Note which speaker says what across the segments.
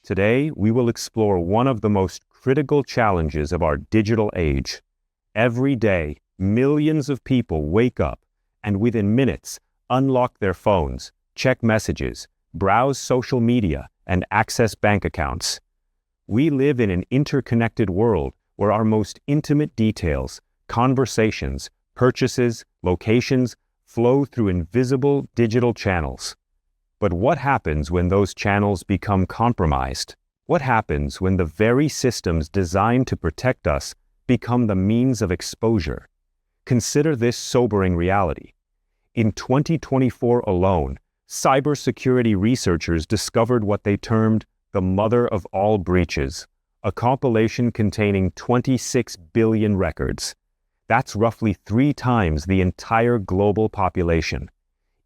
Speaker 1: Today, we will explore one of the most critical challenges of our digital age. Every day, millions of people wake up and within minutes unlock their phones, check messages, browse social media, and access bank accounts. We live in an interconnected world where our most intimate details, conversations, purchases, locations flow through invisible digital channels. But what happens when those channels become compromised? What happens when the very systems designed to protect us become the means of exposure? Consider this sobering reality. In 2024 alone, cybersecurity researchers discovered what they termed the mother of all breaches, a compilation containing 26 billion records. That's roughly 3 times the entire global population.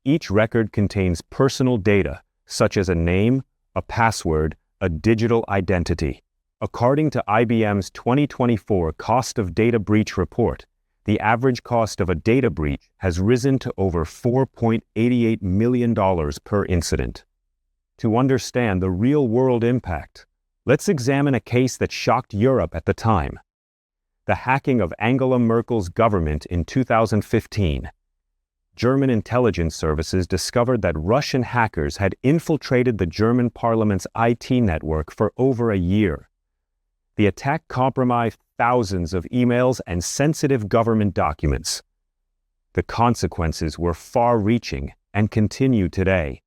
Speaker 1: Each record contains personal data, such as a name, a password, a digital identity. According to IBM's 2024 Cost of Data Breach report, the average cost of a data breach has risen to over $4.88 million per incident. To understand the real-world impact, let's examine a case that shocked Europe at the time: the hacking of Angela Merkel's government in 2015. German intelligence services discovered that Russian hackers had infiltrated the German parliament's IT network for over a year. The attack compromised thousands of emails and sensitive government documents. The consequences were far-reaching and continue today.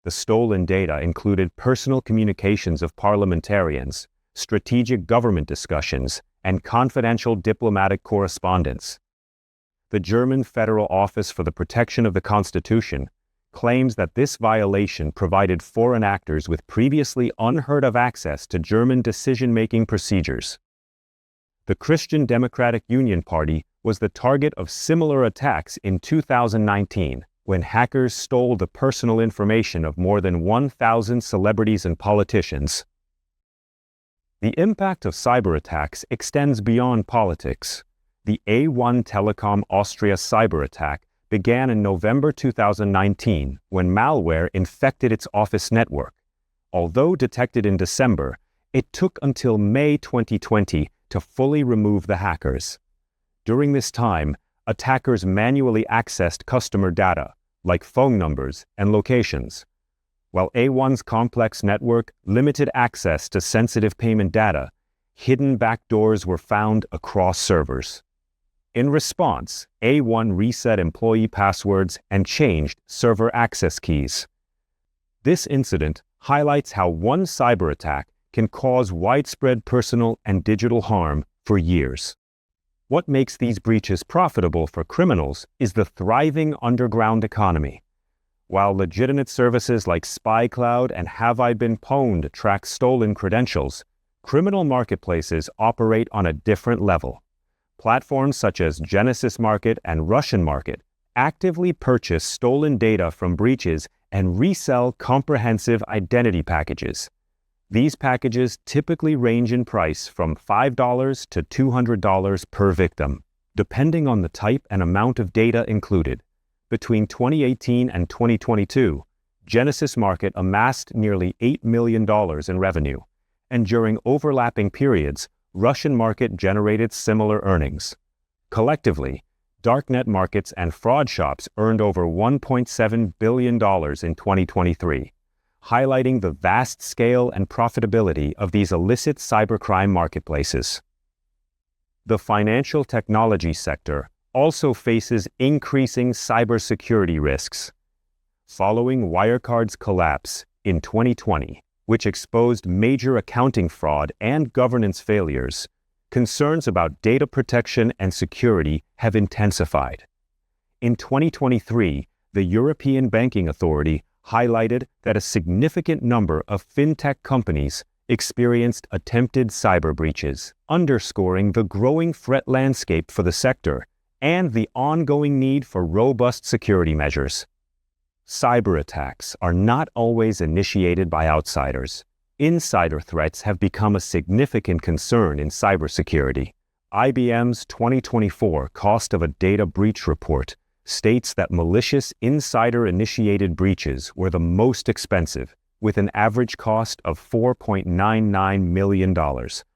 Speaker 1: The stolen data included personal communications of parliamentarians, strategic government discussions, and confidential diplomatic correspondence. The German Federal Office for the Protection of the Constitution claims that this violation provided foreign actors with previously unheard-of access to German decision-making procedures. The Christian Democratic Union Party was the target of similar attacks in 2019, when hackers stole the personal information of more than 1,000 celebrities and politicians. The impact of cyber attacks extends beyond politics. The A1 Telekom Austria cyber attack began in November 2019 when malware infected its office network. Although detected in December, it took until May 2020 to fully remove the hackers. During this time, attackers manually accessed customer data, like phone numbers and locations. While A1's complex network limited access to sensitive payment data, hidden backdoors were found across servers. In response, A1 reset employee passwords and changed server access keys. This incident highlights how one cyber attack can cause widespread personal and digital harm for years. What makes these breaches profitable for criminals is the thriving underground economy. While legitimate services like SpyCloud and Have I Been Pwned track stolen credentials, criminal marketplaces operate on a different level. Platforms such as Genesis Market and Russian Market actively purchase stolen data from breaches and resell comprehensive identity packages. These packages typically range in price from $5 to $200 per victim, depending on the type and amount of data included. Between 2018 and 2022, Genesis Market amassed nearly $8 million in revenue, and during overlapping periods, Russian Market generated similar earnings. Collectively, darknet markets and fraud shops earned over $1.7 billion in 2023, highlighting the vast scale and profitability of these illicit cybercrime marketplaces. The financial technology sector also faces increasing cybersecurity risks. Following Wirecard's collapse in 2020, which exposed major accounting fraud and governance failures, concerns about data protection and security have intensified. In 2023, the European Banking Authority highlighted that a significant number of fintech companies experienced attempted cyber breaches, underscoring the growing threat landscape for the sector and the ongoing need for robust security measures. Cyber attacks are not always initiated by outsiders. Insider threats have become a significant concern in cybersecurity. IBM's 2024 Cost of a Data Breach report states that malicious insider-initiated breaches were the most expensive, with an average cost of $4.99 million,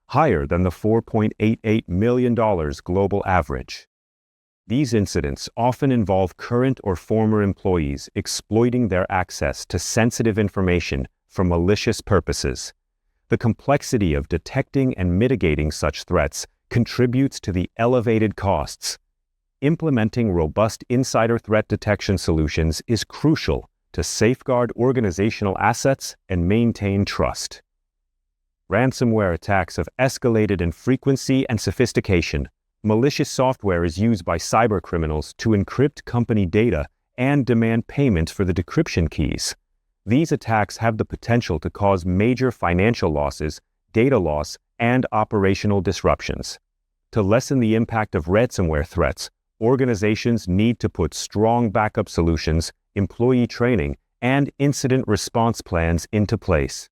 Speaker 1: higher than the $4.88 million global average. These incidents often involve current or former employees exploiting their access to sensitive information for malicious purposes. The complexity of detecting and mitigating such threats contributes to the elevated costs. Implementing robust insider threat detection solutions is crucial to safeguard organizational assets and maintain trust. Ransomware attacks have escalated in frequency and sophistication. Malicious software is used by cybercriminals to encrypt company data and demand payment for the decryption keys. These attacks have the potential to cause major financial losses, data loss, and operational disruptions. To lessen the impact of ransomware threats, organizations need to put strong backup solutions, employee training, and incident response plans into place.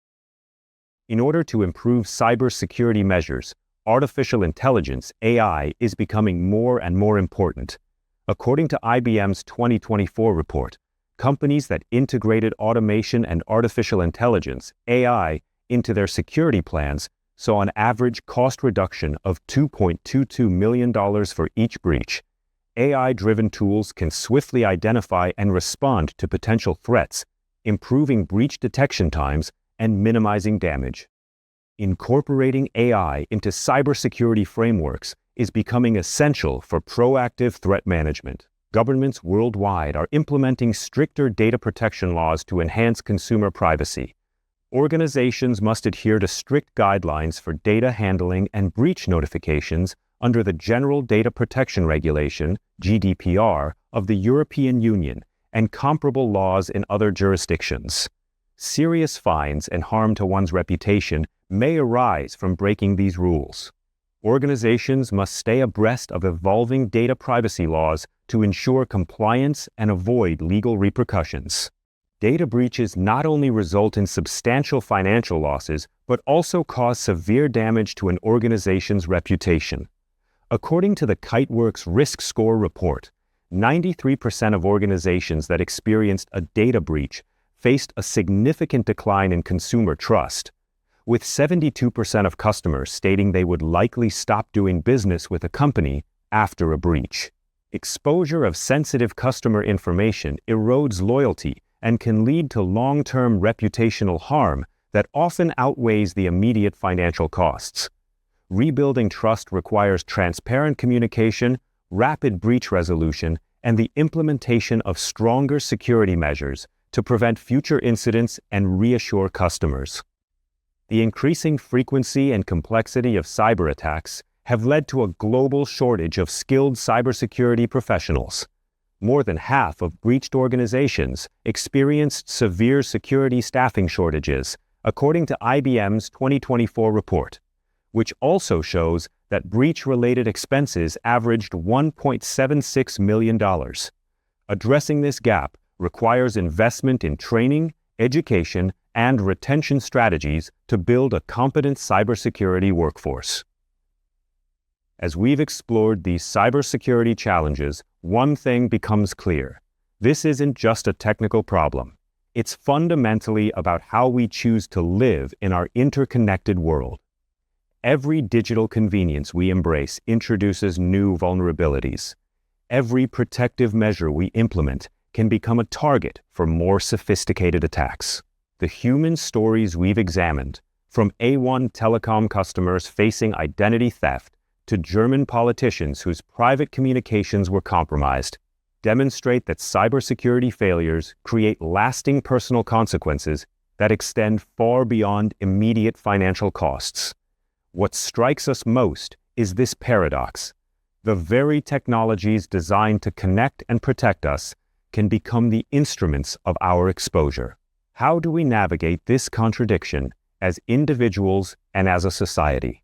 Speaker 1: In order to improve cybersecurity measures, artificial intelligence, AI, is becoming more and more important. According to IBM's 2024 report, companies that integrated automation and artificial intelligence, AI, into their security plans saw an average cost reduction of $2.22 million for each breach. AI-driven tools can swiftly identify and respond to potential threats, improving breach detection times and minimizing damage. Incorporating AI into cybersecurity frameworks is becoming essential for proactive threat management. Governments worldwide are implementing stricter data protection laws to enhance consumer privacy. Organizations must adhere to strict guidelines for data handling and breach notifications under the General Data Protection Regulation, GDPR, of the European Union and comparable laws in other jurisdictions. Serious fines and harm to one's reputation may arise from breaking these rules. Organizations must stay abreast of evolving data privacy laws to ensure compliance and avoid legal repercussions. Data breaches not only result in substantial financial losses, but also cause severe damage to an organization's reputation. According to the Kiteworks Risk Score report, 93% of organizations that experienced a data breach faced a significant decline in consumer trust, with 72% of customers stating they would likely stop doing business with a company after a breach. Exposure of sensitive customer information erodes loyalty and can lead to long-term reputational harm that often outweighs the immediate financial costs. Rebuilding trust requires transparent communication, rapid breach resolution, and the implementation of stronger security measures to prevent future incidents and reassure customers. The increasing frequency and complexity of cyber attacks have led to a global shortage of skilled cybersecurity professionals. More than half of breached organizations experienced severe security staffing shortages, according to IBM's 2024 report, which also shows that breach-related expenses averaged $1.76 million. Addressing this gap requires investment in training, education, and retention strategies to build a competent cybersecurity workforce. As we've explored these cybersecurity challenges, one thing becomes clear. This isn't just a technical problem. It's fundamentally about how we choose to live in our interconnected world. Every digital convenience we embrace introduces new vulnerabilities. Every protective measure we implement can become a target for more sophisticated attacks. The human stories we've examined, from A1 telecom customers facing identity theft to German politicians whose private communications were compromised, demonstrate that cybersecurity failures create lasting personal consequences that extend far beyond immediate financial costs. What strikes us most is this paradox. The very technologies designed to connect and protect us can become the instruments of our exposure. How do we navigate this contradiction as individuals and as a society?